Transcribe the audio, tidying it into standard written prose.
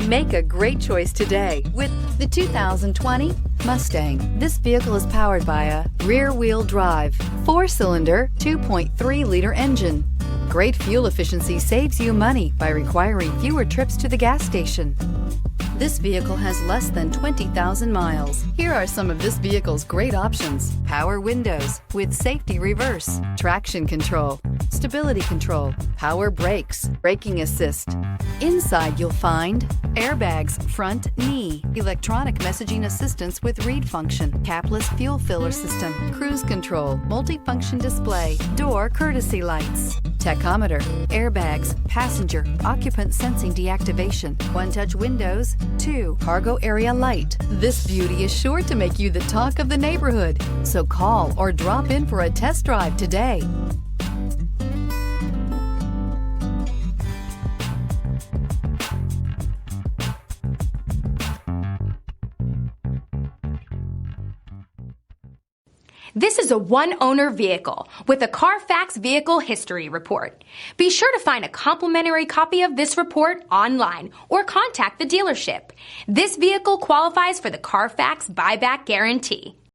Make a great choice today with the 2020 Mustang. This vehicle is powered by a rear-wheel drive, 4-cylinder, 2.3-liter engine. Great fuel efficiency saves you money by requiring fewer trips to the gas station. This vehicle has less than 20,000 miles. Here are some of this vehicle's great options: power windows with safety reverse, traction control, stability control, power brakes, braking assist. Inside you'll find airbags, front knee, electronic messaging assistance with read function, capless fuel filler system, cruise control, multifunction display, door courtesy lights, tachometer, airbags, passenger, occupant sensing deactivation, one-touch windows, 2 cargo area light. This beauty is sure to make you the talk of the neighborhood. So call or drop in for a test drive today. This is a one-owner vehicle with a Carfax Vehicle History Report. Be sure to find a complimentary copy of this report online or contact the dealership. This vehicle qualifies for the Carfax Buyback Guarantee.